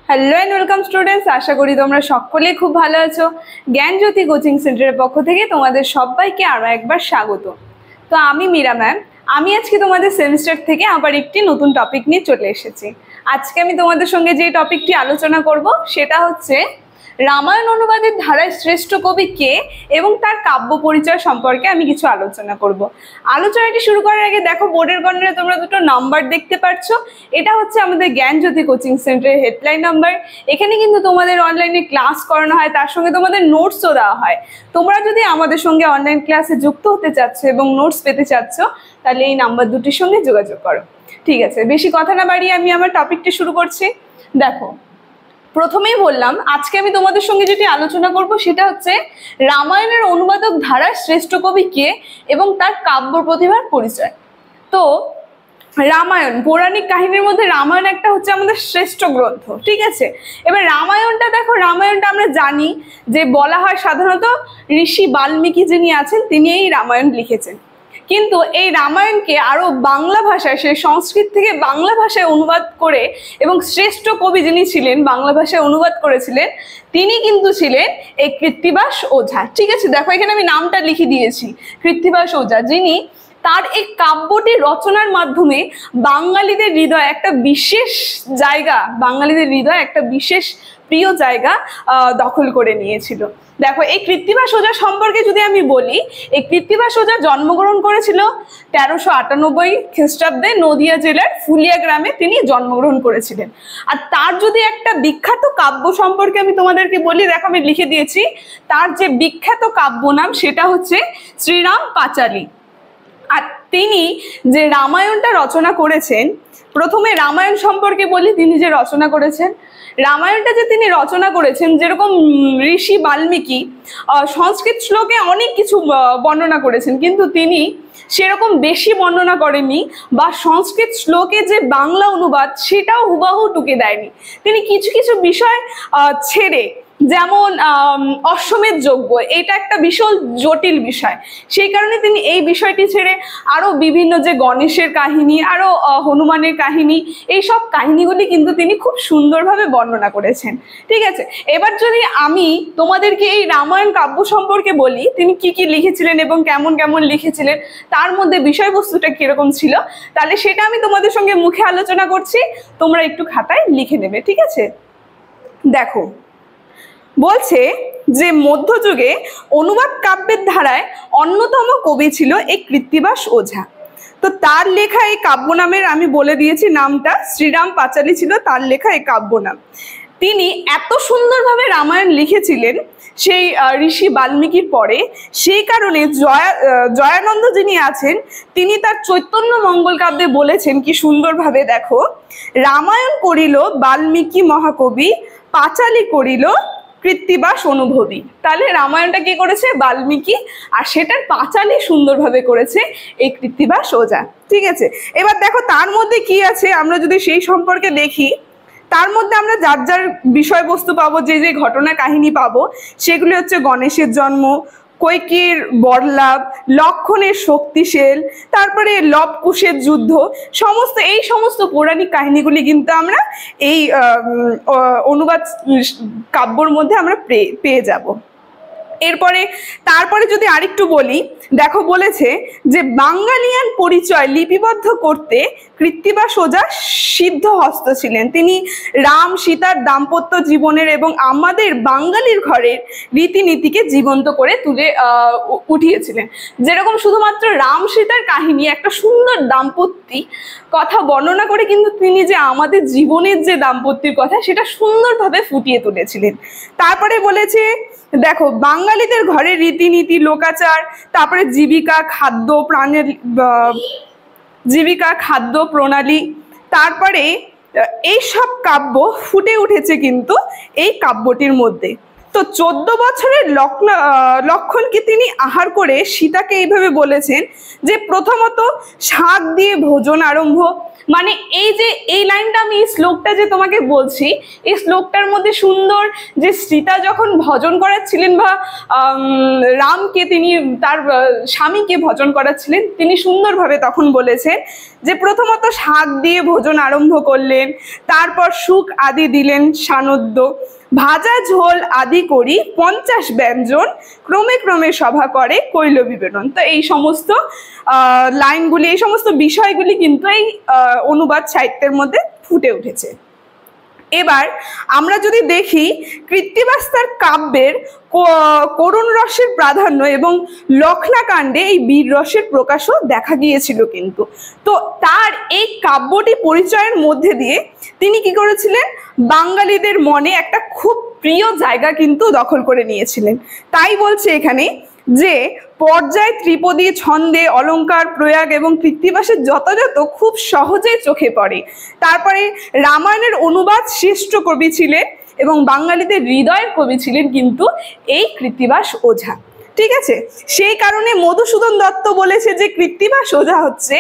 Hello and welcome students, আশা করি তোমরা সকলেই খুব ভালো আছো। জ্ঞানজ্যোতি কোচিং সেন্টারের পক্ষ থেকে তোমাদের সবাইকে আরও একবার স্বাগত। তো আমি মীরা ম্যাম, আমি আজকে তোমাদের সেমিস্টার থেকে আবার একটি নতুন টপিক নিয়ে চলে এসেছি। আজকে আমি তোমাদের সঙ্গে যে টপিকটি আলোচনা করব সেটা হচ্ছে রামায়ণ অনুবাদের ধারায় শ্রেষ্ঠ কবি কে এবং তার কাব্য পরিচয় সম্পর্কে আমি কিছু আলোচনা করব। আলোচনাটি শুরু করার আগে দেখো বোর্ডের কর্নারে তোমরা দুটো নাম্বার দেখতে পাচ্ছ। এটা হচ্ছে আমাদের জ্ঞানজ্যোতি কোচিং সেন্টারের হেডলাইন নাম্বার। এখানে কিন্তু তোমাদের অনলাইনে ক্লাস করানো হয়, তার সঙ্গে তোমাদের নোটসও দেওয়া হয়। তোমরা যদি আমাদের সঙ্গে অনলাইন ক্লাসে যুক্ত হতে চাচ্ছ এবং নোটস পেতে চাচ্ছ তাহলে এই নাম্বার দুটির সঙ্গে যোগাযোগ করো। ঠিক আছে, বেশি কথা না বাড়িয়ে আমি আমার টপিকটি শুরু করছি। দেখো, প্রথমেই বললাম আজকে আমি তোমাদের সঙ্গে যেটি আলোচনা করব সেটা হচ্ছে রামায়ণের অনুবাদক ধারার শ্রেষ্ঠ কবি কে এবং তার কাব্য প্রতিভার পরিচয়। তো রামায়ণ, পৌরাণিক কাহিনীর মধ্যে রামায়ণ একটা হচ্ছে আমাদের শ্রেষ্ঠ গ্রন্থ। ঠিক আছে, এবার রামায়ণটা দেখো, রামায়ণটা আমরা জানি যে বলা হয় সাধারণত ঋষি বাল্মীকি যিনি আছেন তিনি এই রামায়ণ লিখেছেন। কিন্তু এই রামায়ণকে আরো বাংলা ভাষায়, সে সংস্কৃত থেকে বাংলা ভাষায় অনুবাদ করে এবং শ্রেষ্ঠ কবি যিনি ছিলেন বাংলা ভাষায় অনুবাদ করেছিলেন তিনি কিন্তু ছিলেন এই কৃত্তিবাস ওঝা। ঠিক আছে, দেখো এখানে আমি নামটা লিখে দিয়েছি, কৃত্তিবাস ওঝা, যিনি তার এই কাব্যটি রচনার মাধ্যমে বাঙালিদের হৃদয়ে একটা বিশেষ জায়গা, বাঙালিদের হৃদয়ে একটা বিশেষ প্রিয় জায়গা দখল করে নিয়েছিল। দেখো, এই কৃত্তিবাস ওঝা সম্পর্কে যদি আমি বলি, এই কৃত্তিবাস ওঝা জন্মগ্রহণ করেছিল 1398 খ্রিস্টাব্দে নদিয়া জেলার ফুলিয়া গ্রামে তিনি জন্মগ্রহণ করেছিলেন। আর তার যদি একটা বিখ্যাত কাব্য সম্পর্কে আমি তোমাদেরকে বলি, দেখো আমি লিখে দিয়েছি, তার যে বিখ্যাত কাব্য নাম সেটা হচ্ছে শ্রীরাম পাঁচালী। আর তিনি যে রামায়ণটা রচনা করেছেন, প্রথমে রামায়ণ সম্পর্কে বলি, তিনি যে রচনা করেছেন, রামায়ণটা যে তিনি রচনা করেছেন, যেরকম ঋষি বাল্মীকি সংস্কৃত শ্লোকে অনেক কিছু বর্ণনা করেছেন, কিন্তু তিনি সেরকম বেশি বর্ণনা করেননি, বা সংস্কৃত শ্লোকে যে বাংলা অনুবাদ সেটাও হুবাহু টুকে দেয়নি। তিনি কিছু কিছু বিষয় ছেড়ে, যেমন অশ্বমেধ যজ্ঞ, এটা একটা ভীষণ জটিল বিষয়, সেই কারণে তিনি এই বিষয়টি ছেড়ে আরো বিভিন্ন যে গণেশের কাহিনী, আরো হনুমানের কাহিনী, এই সব কাহিনীগুলি কিন্তু তিনি খুব সুন্দরভাবে বর্ণনা করেছেন। ঠিক আছে, এবার যদি আমি তোমাদেরকে এই রামায়ণ কাব্য সম্পর্কে বলি, তিনি কি কি লিখেছিলেন এবং কেমন কেমন লিখেছিলেন, তার মধ্যে বিষয়বস্তুটা কিরকম ছিল, তাহলে সেটা আমি তোমাদের সঙ্গে মুখে আলোচনা করছি, তোমরা একটু খাতায় লিখে নেবে। ঠিক আছে, দেখো বলছে যে মধ্যযুগে অনুবাদ কাব্যের ধারায় অন্যতম কবি ছিল এই কৃত্তিবাস ওঝা। তো তার লেখা এই কাব্য নামের আমি বলে দিয়েছি নামটা, শ্রীরাম পাঁচালী ছিল তার লেখা এই কাব্য নাম। তিনি এত সুন্দরভাবে রামায়ণ লিখেছিলেন সেই ঋষি বাল্মীকির পরে, সেই কারণে জয়ানন্দ যিনি আছেন তিনি তার চৈতন্য মঙ্গল কাব্যে বলেছেন কি সুন্দরভাবে, দেখো, রামায়ণ করিল বাল্মীকি মহাকবি, পাঁচালী করিল কৃত্তিবাস অনুভবী। তাহলে রামায়ণটা কি করেছে বাল্মীকি, আর সেটার পাঁচালী সুন্দরভাবে করেছে এই কৃত্তিবাস ওঝা। ঠিক আছে, এবার দেখো তার মধ্যে কি আছে আমরা যদি সেই সম্পর্কে দেখি, তার মধ্যে আমরা যার যার বিষয়বস্তু পাবো, যে যে ঘটনা কাহিনী পাবো, সেগুলি হচ্ছে গণেশের জন্ম, কৈকেয়ীর বরলাভ, লক্ষণের শক্তিশীল, তারপরে লবকুশের যুদ্ধ, এই সমস্ত পৌরাণিক কাহিনীগুলি কিন্তু আমরা এই অনুবাদ কাব্যর মধ্যে আমরা পেয়ে যাব। তারপরে যদি আরেকটু বলি, দেখো বলেছে যে বাঙালিয়ান পরিচয় লিপিবদ্ধ করতে কৃত্তিবাস ওঝা সিদ্ধহস্ত ছিলেন। তিনি রাম সীতার দাম্পত্য জীবনের এবং আমাদের বাঙালির ঘরের রীতিনীতিকে জীবন্ত করে তুলে উঠিয়েছিলেন। যেরকম শুধুমাত্র রাম সীতার কাহিনী, একটা সুন্দর দাম্পত্যিক কথা বর্ণনা করে কিন্তু তিনি যে আমাদের জীবনের যে দাম্পত্যের কথা সেটা সুন্দরভাবে ফুটিয়ে তুলেছিলেন। তারপরে বলেছে, দেখো, বাঙালিদের ঘরের রীতিনীতি, লোকাচার, তারপরে জীবিকা খাদ্য প্রণালী, তারপরে এইসব কাব্য ফুটে উঠেছে কিন্তু এই কাব্যটির মধ্যে। তো 14 বছরের লক্ষণকে তিনি আহার করে সীতাকে এইভাবে বলেছেন যে প্রথমত শাক দিয়ে ভোজন আরম্ভ। মানে এই লাইনটা আমি এই শ্লোকটা যে তোমাকে বলছি, এই শ্লোকটার মধ্যে সুন্দর যে সীতা যখন ভজন করাচ্ছিলেন বা রামকে তিনি তার স্বামীকে ভজন করাচ্ছিলেন, তিনি সুন্দরভাবে তখন বলেছেন যে প্রথমত শাক দিয়ে ভোজন আরম্ভ করলেন, তারপর শুক আদি দিলেন সানদ্য, ভাজা ঝোল আদি করি 50 ব্যঞ্জন, ক্রমে ক্রমে সভা করে কৈল বিবরণ। তো এই সমস্ত লাইনগুলি, এই সমস্ত বিষয়গুলি কিন্তু এই অনুবাদ সাহিত্যের মধ্যে ফুটে উঠেছে। এবার আমরা যদি দেখি কৃত্তিবাস তার কাব্যের করুণ রসের প্রাধান্য এবং লক্ষ্ণাকাণ্ডে এই বীর রসের প্রকাশও দেখা গিয়েছিল কিন্তু। তো তার এই কাব্যটি পরিচয়ের মধ্যে দিয়ে তিনি কি করেছিলেন, বাঙালিদের মনে একটা খুব প্রিয় জায়গা কিন্তু দখল করে নিয়েছিলেন। তাই বলছে এখানে যে পর্যায়, ত্রিপদী, ছন্দে, অলঙ্কার প্রয়োগ এবং কৃত্তিবাসের যথাযথ খুব সহজেই চোখে পড়ে। তারপরে রামায়ণের অনুবাদ শ্রেষ্ঠ কবি ছিলেন এবং বাঙালিদের হৃদয়ের কবি ছিলেন কিন্তু এই কৃত্তিবাস ওঝা। ঠিক আছে, সেই কারণে মধুসূদন দত্ত বলেছে যে কৃত্তিবাস ওঝা হচ্ছে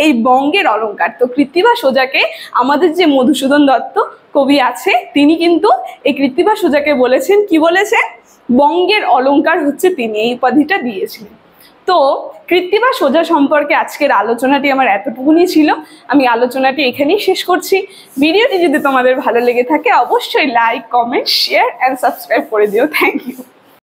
এই বঙ্গের অলঙ্কার। তো কৃত্তিবাস ওঝাকে আমাদের যে মধুসূদন দত্ত কবি আছে, তিনি কিন্তু এই কৃত্তিবাস ওঝাকে বলেছেন, কি বলেছেন, বঙ্গের অলঙ্কার হচ্ছে তিনি, এই উপাধিটা দিয়েছিলেন। তো কৃত্তিবাস ওঝা সম্পর্কে আজকের আলোচনাটি আমার এতটুকুনি ছিল। আমি আলোচনাটি এখানেই শেষ করছি। ভিডিওটি যদি তোমাদের ভালো লেগে থাকে অবশ্যই like, comment, share and subscribe করে দিও। Thank you.